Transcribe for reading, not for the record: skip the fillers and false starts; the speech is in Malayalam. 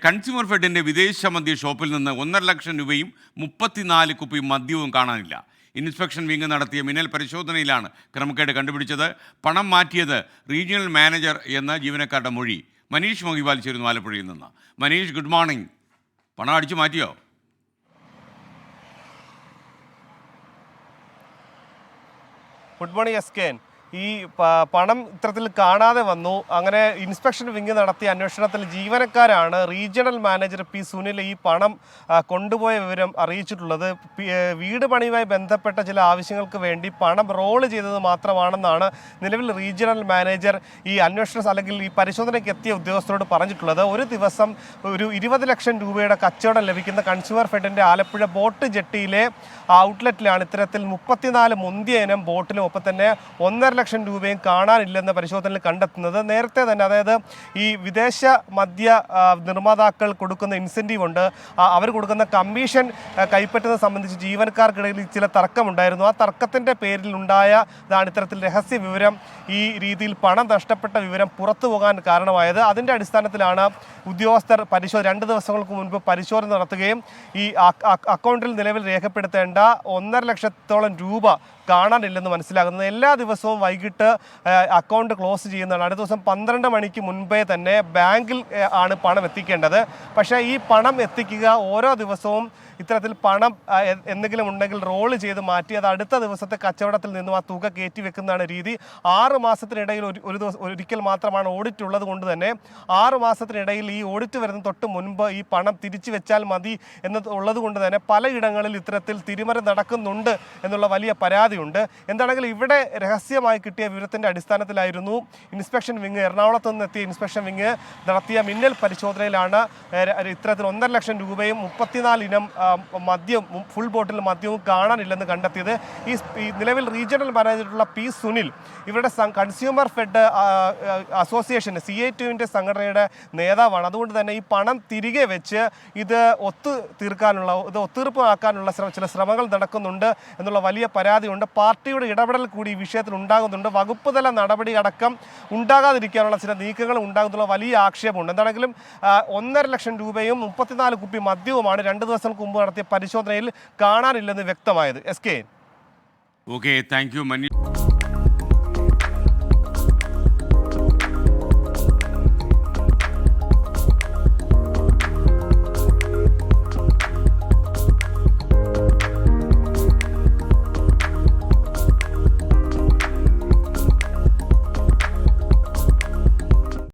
കൺസ്യൂമർ ഫെഡിൻ്റെ വിദേശ മദ്യ ഷോപ്പിൽ നിന്ന് 1,50,000 രൂപയും 34 കുപ്പി മദ്യവും കാണാനില്ല. ഇൻസ്പെക്ഷൻ വിങ് നടത്തിയ മിന്നൽ പരിശോധനയിലാണ് ക്രമക്കേട് കണ്ടുപിടിച്ചത്. പണം മാറ്റിയത് റീജിയണൽ മാനേജർ എന്ന ജീവനക്കാരുടെ മൊഴി. മനീഷ് മോഹിവാൽ ചേരുന്നു ആലപ്പുഴയിൽ നിന്ന്. Manish, good morning. പണം അടിച്ചു മാറ്റിയോ? Good morning എസ്കേൻ. ഈ പണം ഇത്തരത്തിൽ കാണാതെ വന്നു. അങ്ങനെ ഇൻസ്പെക്ഷൻ വിങ് നടത്തിയ അന്വേഷണത്തിൽ ജീവനക്കാരാണ് റീജിയണൽ മാനേജർ പി സുനിൽ ഈ പണം കൊണ്ടുപോയ വിവരം അറിയിച്ചിട്ടുള്ളത്. വീട് പണിയുമായി ബന്ധപ്പെട്ട ചില ആവശ്യങ്ങൾക്ക് വേണ്ടി പണം റോൾ ചെയ്തത് മാത്രമാണെന്നാണ് നിലവിൽ റീജിയണൽ മാനേജർ ഈ അന്വേഷണ അല്ലെങ്കിൽ ഈ പരിശോധനയ്ക്ക് എത്തിയ ഉദ്യോഗസ്ഥരോട് പറഞ്ഞിട്ടുള്ളത്. ഒരു ദിവസം ഒരു 20 ലക്ഷം രൂപയുടെ കച്ചവടം ലഭിക്കുന്ന കൺസ്യൂമർ ഫെഡിൻ്റെ ആലപ്പുഴ ബോട്ട് ജെട്ടിയിലെ ഔട്ട്ലെറ്റിലാണ് ഇത്തരത്തിൽ 34 മുന്തിയ ഇനം ബോട്ടിലും ഒപ്പം തന്നെ 1,50,000 രൂപയും കാണാനില്ലെന്ന് പരിശോധനയിൽ കണ്ടെത്തുന്നത്. നേരത്തെ തന്നെ, അതായത് ഈ വിദേശ മദ്യ നിർമ്മാതാക്കൾ കൊടുക്കുന്ന ഇൻസെൻറ്റീവ് ഉണ്ട്, അവർ കൊടുക്കുന്ന കമ്മീഷൻ കൈപ്പറ്റുന്നത് സംബന്ധിച്ച് ജീവനക്കാർക്കിടയിൽ ചില തർക്കമുണ്ടായിരുന്നു. ആ തർക്കത്തിൻ്റെ പേരിൽ ഉണ്ടായതാണ് ഇത്തരത്തിൽ രഹസ്യ വിവരം, ഈ രീതിയിൽ പണം നഷ്ടപ്പെട്ട വിവരം പുറത്തു പോകാൻ കാരണമായത്. അതിൻ്റെ അടിസ്ഥാനത്തിലാണ് ഉദ്യോഗസ്ഥർ 2 ദിവസങ്ങൾക്ക് മുൻപ് പരിശോധന നടത്തുകയും ഈ അക്കൗണ്ടിൽ നിലവിൽ രേഖപ്പെടുത്തേണ്ട 1,50,000 രൂപ കാണാനില്ലെന്ന് മനസ്സിലാകുന്നത്. എല്ലാ ദിവസവും വൈകിട്ട് അക്കൗണ്ട് ക്ലോസ് ചെയ്യുന്നതാണ്. അടുത്ത ദിവസം 12 മണിക്ക് മുൻപേ തന്നെ ബാങ്കിൽ ആണ് പണം എത്തിക്കേണ്ടത്. പക്ഷേ ഈ പണം എത്തിക്കുക ഓരോ ദിവസവും ഇത്തരത്തിൽ പണം എന്തെങ്കിലും ഉണ്ടെങ്കിൽ റോൾ ചെയ്ത് മാറ്റി അത് അടുത്ത ദിവസത്തെ കച്ചവടത്തിൽ നിന്നും ആ തുക കയറ്റി വെക്കുന്നതാണ് രീതി. 6 മാസത്തിനിടയിൽ ഒരിക്കൽ മാത്രമാണ് ഓഡിറ്റ് ഉള്ളത് കൊണ്ട് തന്നെ 6 മാസത്തിനിടയിൽ ഈ ഓഡിറ്റ് വരുന്ന തൊട്ട് മുൻപ് ഈ പണം തിരിച്ചു വെച്ചാൽ മതി ഉള്ളത് കൊണ്ട് തന്നെ പലയിടങ്ങളിൽ ഇത്തരത്തിൽ തിരിമറി നടക്കുന്നുണ്ട് എന്നുള്ള വലിയ പരാതിയുണ്ട്. എന്താണെങ്കിലും ഇവിടെ രഹസ്യമായി കിട്ടിയ വിവരത്തിൻ്റെ അടിസ്ഥാനത്തിലായിരുന്നു ഇൻസ്പെക്ഷൻ വിങ്, എറണാകുളത്ത് നിന്നെത്തിയ ഇൻസ്പെക്ഷൻ വിങ് നടത്തിയ മിന്നൽ പരിശോധനയിലാണ് ഇത്തരത്തിൽ 1,50,000 രൂപയും 34 ഇനം മദ്യം, ഫുൾ ബോട്ടിൽ മദ്യവും കാണാനില്ലെന്ന് കണ്ടെത്തിയത്. ഈ നിലവിൽ റീജിയണൽ മാനേജറുള്ള പി സുനിൽ ഇവരുടെ കൺസ്യൂമർ ഫെഡ് അസോസിയേഷൻ CA2-ൻ്റെ സംഘടനയുടെ നേതാവാണ്. അതുകൊണ്ട് തന്നെ ഈ പണം തിരികെ വെച്ച് ഇത് ഒത്തീർപ്പാക്കാനുള്ള ചില ശ്രമങ്ങൾ നടക്കുന്നുണ്ട് എന്നുള്ള വലിയ പരാതിയുണ്ട്. പാർട്ടിയുടെ ഇടപെടൽ കൂടി ഈ വിഷയത്തിൽ ഉണ്ടാകുന്നുണ്ട്. വകുപ്പ് തല നടപടി അടക്കം ഉണ്ടാകാതിരിക്കാനുള്ള ചില നീക്കങ്ങൾ ഉണ്ടാകുന്നുള്ള വലിയ ആക്ഷേപമുണ്ട്. എന്താണെങ്കിലും 1,50,000 രൂപയും 34 കുപ്പി മദ്യവുമാണ് 2 ദിവസങ്ങൾക്ക് മുമ്പ് നടത്തിയ പരിശോധനയിൽ കാണാനില്ലെന്ന് വ്യക്തമായത്. SK. Okay, thank you Manish.